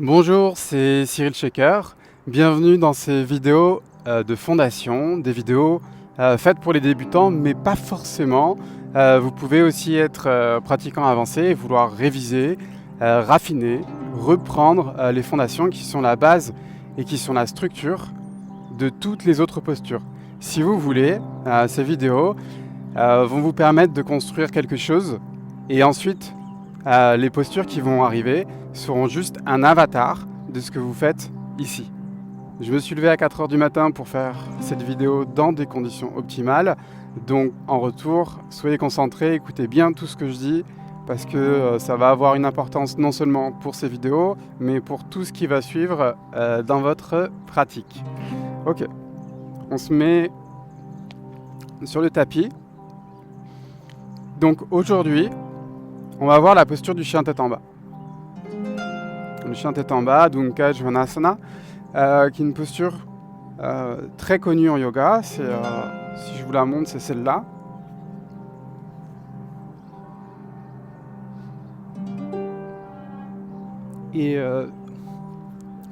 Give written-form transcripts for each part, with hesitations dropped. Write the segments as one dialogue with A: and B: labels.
A: Bonjour, c'est Cyril Shaker. Bienvenue dans ces vidéos de fondation, des vidéos faites pour les débutants, mais pas forcément. Vous pouvez aussi être pratiquant avancé et vouloir réviser, raffiner, reprendre les fondations qui sont la base et qui sont la structure de toutes les autres postures. Si vous voulez, ces vidéos vont vous permettre de construire quelque chose et ensuite les postures qui vont arriver seront juste un avatar de ce que vous faites ici. Je me suis levé à 4 h du matin pour faire cette vidéo dans des conditions optimales. Donc en retour, soyez concentrés, écoutez bien tout ce que je dis parce que ça va avoir une importance non seulement pour ces vidéos, mais pour tout ce qui va suivre dans votre pratique. Ok, on se met sur le tapis. Donc aujourd'hui, on va voir la posture du chien tête en bas. Le chien tête en bas, Dhanka Svanasana, qui est une posture très connue en yoga. Si je vous la montre, c'est celle-là. Et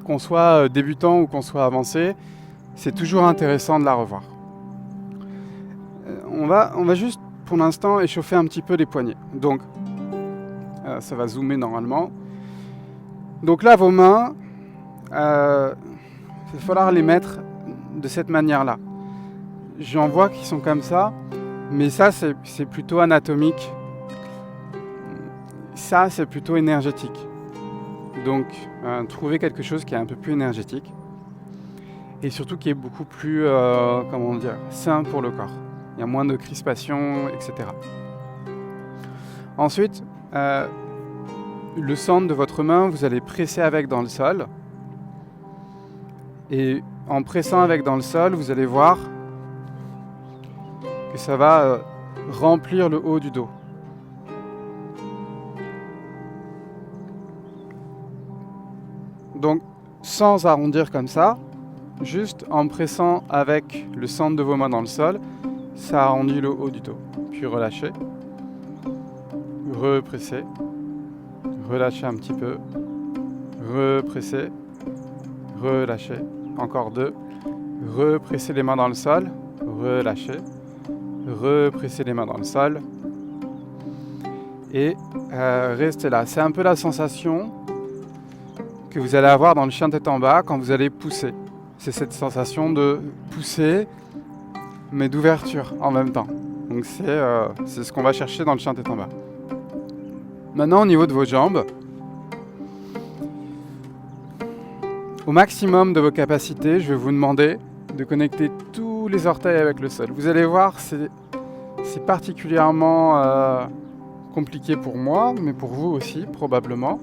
A: qu'on soit débutant ou qu'on soit avancé, c'est toujours intéressant de la revoir. On va juste, pour l'instant, échauffer un petit peu les poignets. Donc, ça va zoomer normalement. Donc là, vos mains, il va falloir les mettre de cette manière-là. J'en vois qui sont comme ça, mais ça, c'est plutôt anatomique. Ça, c'est plutôt énergétique. Donc, trouver quelque chose qui est un peu plus énergétique et surtout qui est beaucoup plus, sain pour le corps. Il y a moins de crispation, etc. Ensuite, le centre de votre main, vous allez presser avec dans le sol. Et en pressant avec dans le sol, vous allez voir que ça va remplir le haut du dos. Donc, sans arrondir comme ça, juste en pressant avec le centre de vos mains dans le sol, ça arrondit le haut du dos. Puis relâchez. Repressez. Relâchez un petit peu. Repressez. Relâchez. Encore deux. Repressez les mains dans le sol. Relâchez. Repressez les mains dans le sol. Et restez là. C'est un peu la sensation que vous allez avoir dans le chien tête en bas quand vous allez pousser. C'est cette sensation de pousser, mais d'ouverture en même temps. Donc c'est ce qu'on va chercher dans le chien tête en bas. Maintenant, au niveau de vos jambes, au maximum de vos capacités, je vais vous demander de connecter tous les orteils avec le sol. Vous allez voir, c'est particulièrement compliqué pour moi, mais pour vous aussi, probablement.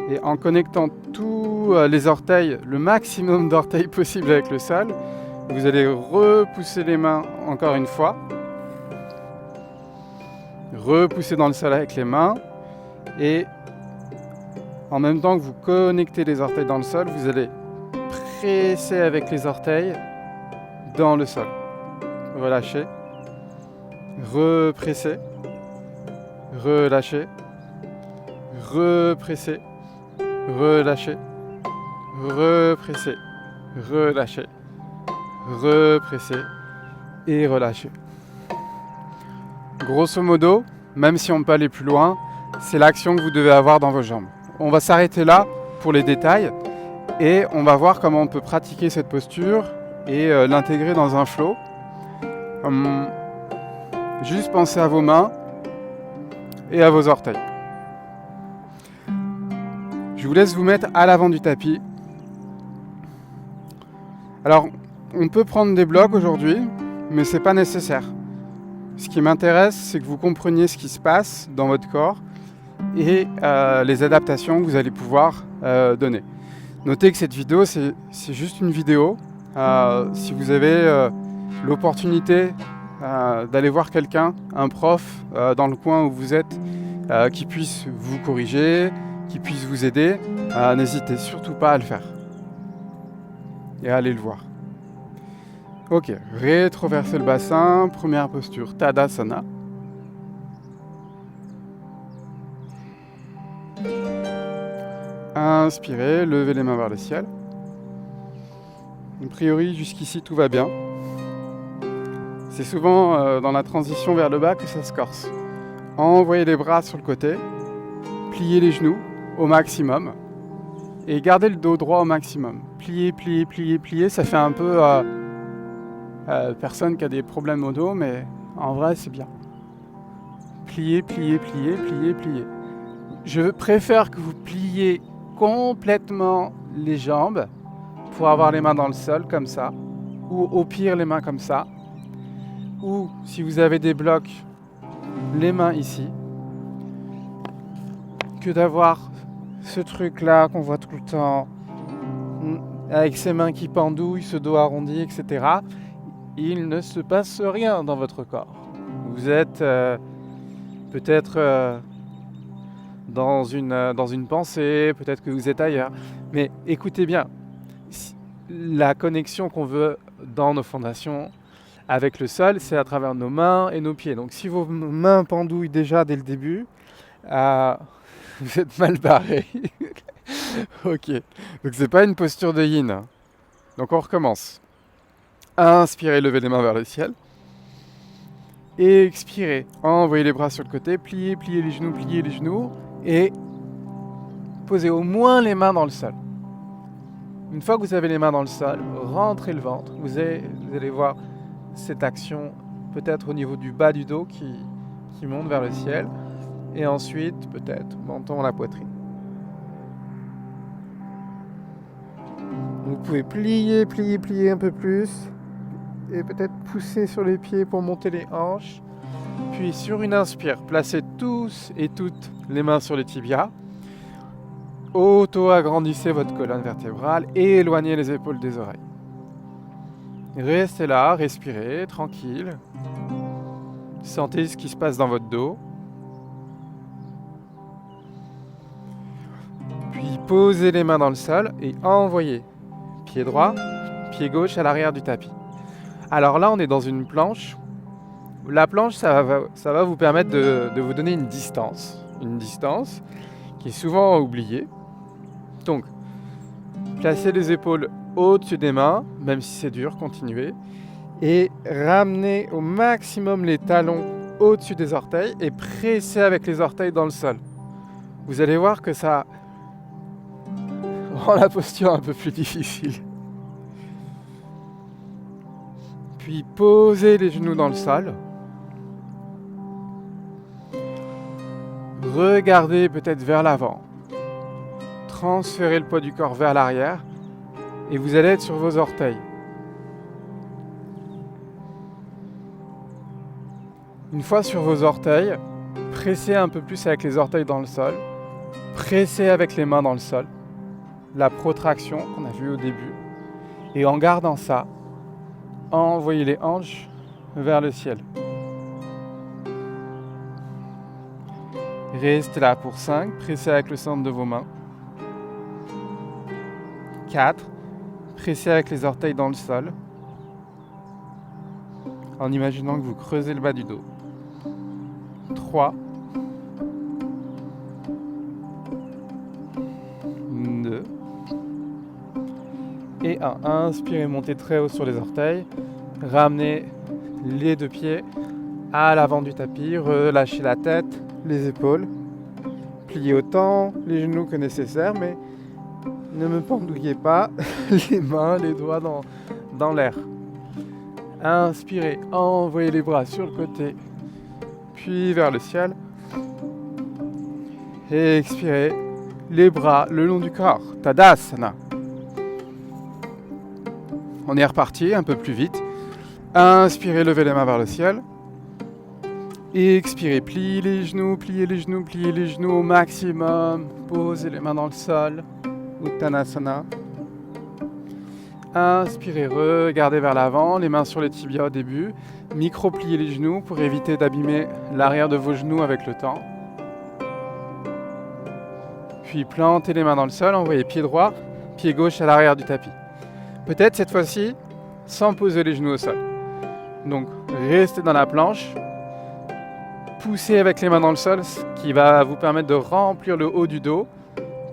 A: Et en connectant tous les orteils, le maximum d'orteils possible avec le sol, vous allez repousser les mains encore une fois. Repousser dans le sol avec les mains. Et en même temps que vous connectez les orteils dans le sol, vous allez presser avec les orteils dans le sol. Relâchez. Repressez. Relâchez. Repressez. Relâchez. Repressez. Relâchez. Repressez. Et relâchez. Grosso modo, même si on ne peut aller plus loin, c'est l'action que vous devez avoir dans vos jambes. On va s'arrêter là pour les détails et on va voir comment on peut pratiquer cette posture et l'intégrer dans un flow. Juste pensez à vos mains et à vos orteils. Je vous laisse vous mettre à l'avant du tapis. Alors, on peut prendre des blocs aujourd'hui, mais ce n'est pas nécessaire. Ce qui m'intéresse, c'est que vous compreniez ce qui se passe dans votre corps et les adaptations que vous allez pouvoir donner. Notez que cette vidéo, c'est juste une vidéo. Si vous avez l'opportunité d'aller voir quelqu'un, un prof dans le coin où vous êtes, qui puisse vous corriger, qui puisse vous aider, n'hésitez surtout pas à le faire et à aller le voir. Ok, rétroversez le bassin, première posture, Tadasana. Inspirez, levez les mains vers le ciel. A priori, jusqu'ici, tout va bien. C'est souvent dans la transition vers le bas que ça se corse. Envoyez les bras sur le côté, pliez les genoux au maximum et gardez le dos droit au maximum. Pliez, pliez, pliez, pliez, ça fait un peu personne qui a des problèmes au dos, mais en vrai, c'est bien. Pliez, pliez, pliez, pliez, pliez. Je préfère que vous pliez complètement les jambes pour avoir les mains dans le sol comme ça, ou au pire les mains comme ça, ou si vous avez des blocs, les mains ici, que d'avoir ce truc là qu'on voit tout le temps, avec ses mains qui pendouillent, ce dos arrondi, etc. Il ne se passe rien dans votre corps. Vous êtes peut-être dans une pensée, peut-être que vous êtes ailleurs, mais écoutez bien, la connexion qu'on veut dans nos fondations avec le sol, c'est à travers nos mains et nos pieds. Donc si vos mains pendouillent déjà dès le début, vous êtes mal barré. Ok, donc c'est pas une posture de yin. Donc on recommence. Inspirez, levez les mains vers le ciel. Expirez, envoyez les bras sur le côté, pliez, pliez les genoux et posez au moins les mains dans le sol. Une fois que vous avez les mains dans le sol, rentrez le ventre. Vous allez voir cette action peut-être au niveau du bas du dos qui monte vers le ciel. Et ensuite, peut-être, menton à la poitrine. Vous pouvez plier, plier, plier un peu plus. Et peut-être pousser sur les pieds pour monter les hanches. Puis sur une inspire, placez tous et toutes les mains sur les tibias. Auto-agrandissez votre colonne vertébrale et éloignez les épaules des oreilles. Restez là, respirez, tranquille. Sentez ce qui se passe dans votre dos. Puis posez les mains dans le sol et envoyez pied droit, pied gauche à l'arrière du tapis. Alors là, on est dans une planche. La planche, ça va vous permettre de vous donner une distance qui est souvent oubliée. Donc, placez les épaules au-dessus des mains, même si c'est dur, continuez. Et ramenez au maximum les talons au-dessus des orteils et pressez avec les orteils dans le sol. Vous allez voir que ça rend la posture un peu plus difficile. Puis posez les genoux dans le sol. Regardez peut-être vers l'avant. Transférez le poids du corps vers l'arrière et vous allez être sur vos orteils. Une fois sur vos orteils, pressez un peu plus avec les orteils dans le sol. Pressez avec les mains dans le sol. La protraction qu'on a vue au début. Et en gardant ça, envoyez les hanches vers le ciel. Restez là pour 5, pressez avec le centre de vos mains. 4, pressez avec les orteils dans le sol, en imaginant que vous creusez le bas du dos. 3, 2, et 1. Inspirez, montez très haut sur les orteils, ramenez les deux pieds à l'avant du tapis, relâchez la tête, les épaules, pliez autant les genoux que nécessaire, mais ne me pendouillez pas les mains, les doigts dans l'air. Inspirez, envoyez les bras sur le côté, puis vers le ciel. Et expirez, les bras le long du corps, Tadasana. On est reparti un peu plus vite. Inspirez, levez les mains vers le ciel. Expirez, pliez les genoux, pliez les genoux, pliez les genoux au maximum. Posez les mains dans le sol. Uttanasana. Inspirez, regardez vers l'avant, les mains sur les tibias au début. Micro-pliez les genoux pour éviter d'abîmer l'arrière de vos genoux avec le temps. Puis plantez les mains dans le sol, envoyez pied droit, pied gauche à l'arrière du tapis. Peut-être cette fois-ci, sans poser les genoux au sol. Donc, restez dans la planche. Poussez avec les mains dans le sol, ce qui va vous permettre de remplir le haut du dos.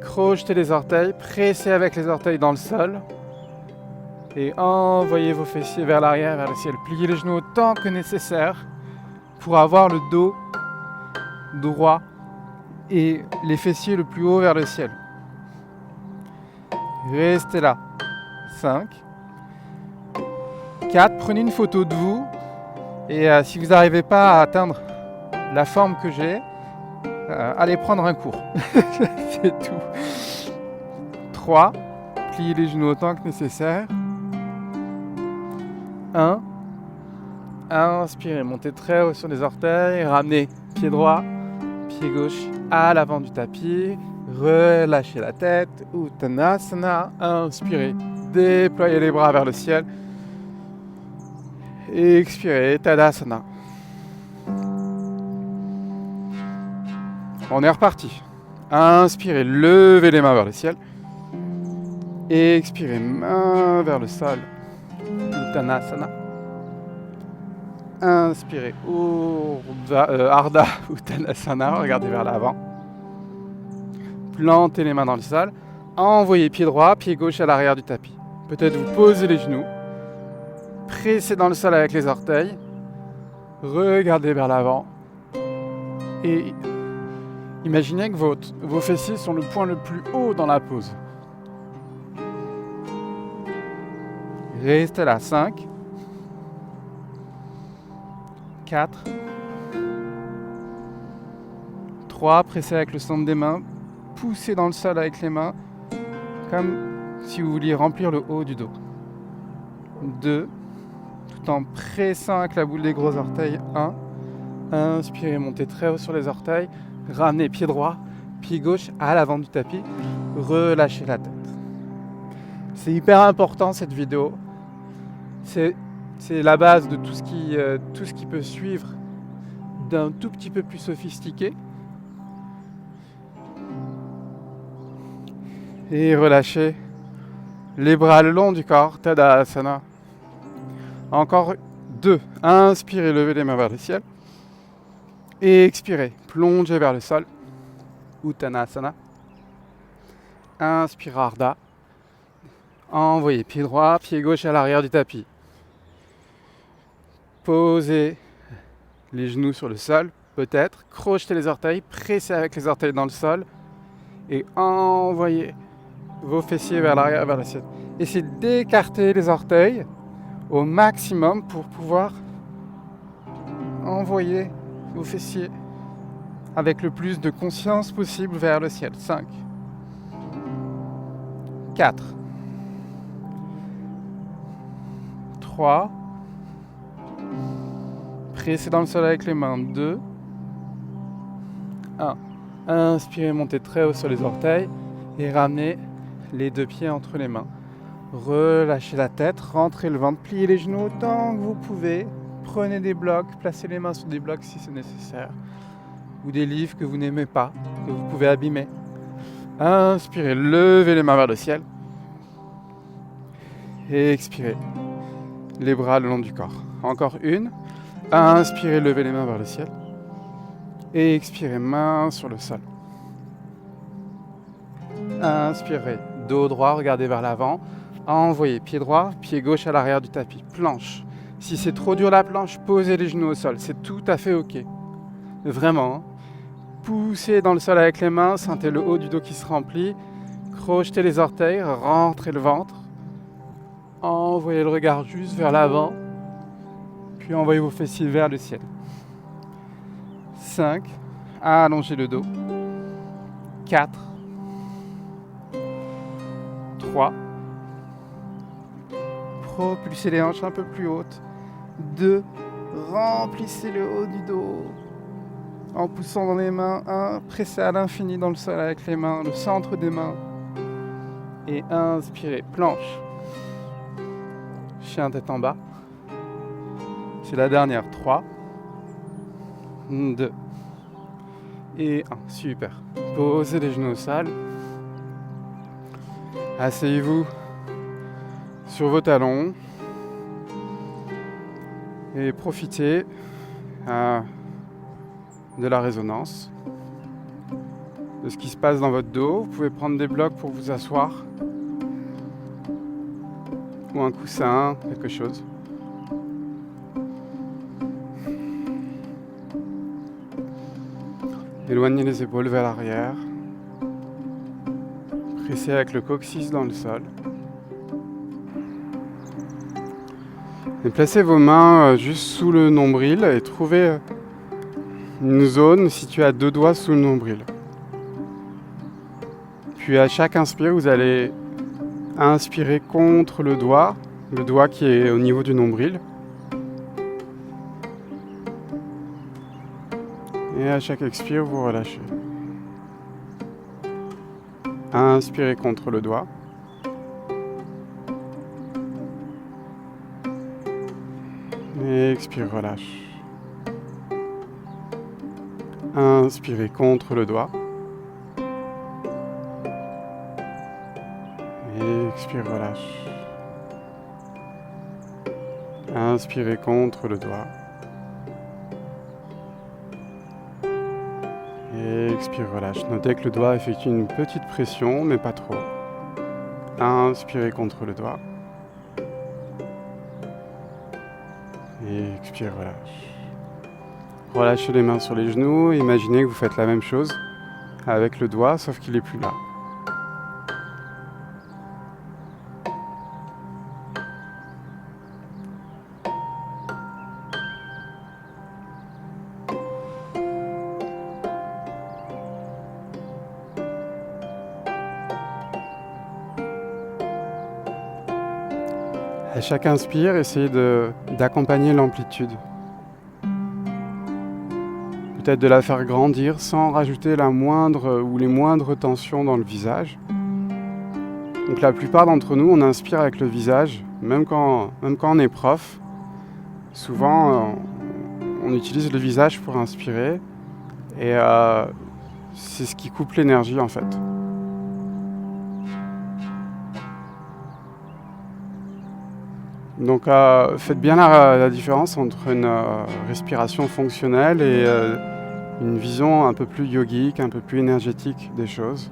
A: Crochetez les orteils, pressez avec les orteils dans le sol. Et envoyez vos fessiers vers l'arrière, vers le ciel. Pliez les genoux autant que nécessaire pour avoir le dos droit et les fessiers le plus haut vers le ciel. Restez là. 5. 4. Prenez une photo de vous. Et si vous n'arrivez pas à atteindre la forme que j'ai, allez prendre un cours. C'est tout. 3. Pliez les genoux autant que nécessaire. 1. Inspirez, montez très haut sur les orteils, ramenez pied droit, pied gauche à l'avant du tapis, relâchez la tête, Uttanasana, inspirez, déployez les bras vers le ciel, expirez, Tadasana. On est reparti. Inspirez, levez les mains vers le ciel, expirez, main vers le sol, Uttanasana. Inspirez, Ardha Uttanasana, regardez vers l'avant. Plantez les mains dans le sol. Envoyez pied droit, pied gauche à l'arrière du tapis. Peut-être vous posez les genoux. Pressez dans le sol avec les orteils. Regardez vers l'avant. Et imaginez que vos fessiers sont le point le plus haut dans la pose. Restez là. 5. 4. 3. Pressez avec le centre des mains. Poussez dans le sol avec les mains. Comme si vous vouliez remplir le haut du dos. 2. Tout en pressant avec la boule des gros orteils. 1. Inspirez, montez très haut sur les orteils. Ramenez pied droit, pied gauche à l'avant du tapis. Relâchez la tête. C'est hyper important cette vidéo. C'est la base de tout ce qui peut suivre d'un tout petit peu plus sophistiqué. Et relâchez les bras le long du corps, Tadasana. Encore 2. Inspirez, levez les mains vers le ciel. Et expirez, plongez vers le sol, Uttanasana. Inspirez, Ardha. Envoyez pied droit, pied gauche à l'arrière du tapis. Posez les genoux sur le sol, peut-être. Crochetez les orteils, pressez avec les orteils dans le sol. Et envoyez vos fessiers vers l'arrière, vers le ciel. Essayez d'écarter les orteils au maximum pour pouvoir envoyer vos fessiers avec le plus de conscience possible vers le ciel. 5. 4. 3. Pressez dans le sol avec les mains. 2. 1. Inspirez, montez très haut sur les orteils et ramenez les deux pieds entre les mains. Relâchez la tête, rentrez le ventre, pliez les genoux autant que vous pouvez. Prenez des blocs, placez les mains sur des blocs si c'est nécessaire. Ou des livres que vous n'aimez pas, que vous pouvez abîmer. Inspirez, levez les mains vers le ciel. Et expirez, les bras le long du corps. Encore 1. Inspirez, levez les mains vers le ciel. Et expirez, main sur le sol. Inspirez, dos droit, regardez vers l'avant. Envoyez pied droit, pied gauche à l'arrière du tapis. Planche. Si c'est trop dur la planche, posez les genoux au sol. C'est tout à fait ok. Vraiment. Poussez dans le sol avec les mains, sentez le haut du dos qui se remplit. Crochetez les orteils, rentrez le ventre. Envoyez le regard juste vers l'avant. Puis envoyez vos fessiers vers le ciel. 5. Allongez le dos. 4. 3. Propulsez les hanches un peu plus hautes. 2. Remplissez le haut du dos. En poussant dans les mains. 1. Pressez à l'infini dans le sol avec les mains, le centre des mains. Et inspirez. Planche. Chien tête en bas. C'est la dernière. 3. 2. Et 1. Super. Posez les genoux au sol. Asseyez-vous sur vos talons. Et profitez de la résonance. de ce qui se passe dans votre dos. Vous pouvez prendre des blocs pour vous asseoir. Ou un coussin, quelque chose. Éloignez les épaules vers l'arrière. Pressez avec le coccyx dans le sol. Et placez vos mains juste sous le nombril et trouvez une zone située à 2 doigts sous le nombril. Puis à chaque inspire, vous allez inspirer contre le doigt qui est au niveau du nombril. Et à chaque expire, vous relâchez. Inspirez contre le doigt. Et expire, relâche. Inspirez contre le doigt. Et expire, relâche. Inspirez contre le doigt. Et expire, relâche. Notez que le doigt effectue une petite pression, mais pas trop. Inspirez contre le doigt. Et expire, relâche. Relâchez les mains sur les genoux. Imaginez que vous faites la même chose avec le doigt, sauf qu'il n'est plus là. À chaque inspire, essayez d'accompagner l'amplitude. Peut-être de la faire grandir sans rajouter la moindre ou les moindres tensions dans le visage. Donc la plupart d'entre nous, on inspire avec le visage, même quand on est prof. Souvent, on utilise le visage pour inspirer et c'est ce qui coupe l'énergie en fait. Donc faites bien la différence entre une respiration fonctionnelle et une vision un peu plus yogique, un peu plus énergétique des choses.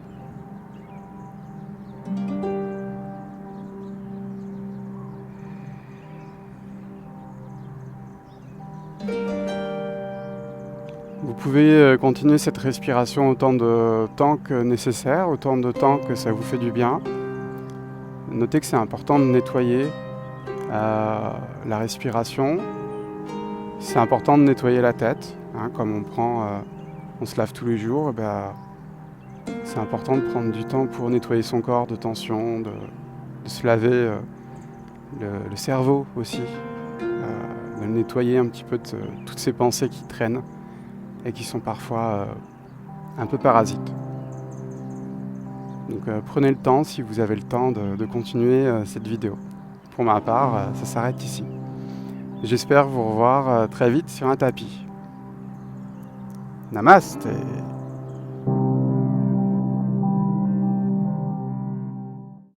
A: Vous pouvez continuer cette respiration autant de temps que nécessaire, autant de temps que ça vous fait du bien. Notez que c'est important de nettoyer la respiration. C'est important de nettoyer la tête, hein, comme on se lave tous les jours, c'est important de prendre du temps pour nettoyer son corps de tension, de se laver le cerveau aussi, de nettoyer un petit peu de toutes ces pensées qui traînent et qui sont parfois un peu parasites. Donc prenez le temps si vous avez le temps de continuer cette vidéo. Pour ma part, ça s'arrête ici. J'espère vous revoir très vite sur un tapis. Namasté.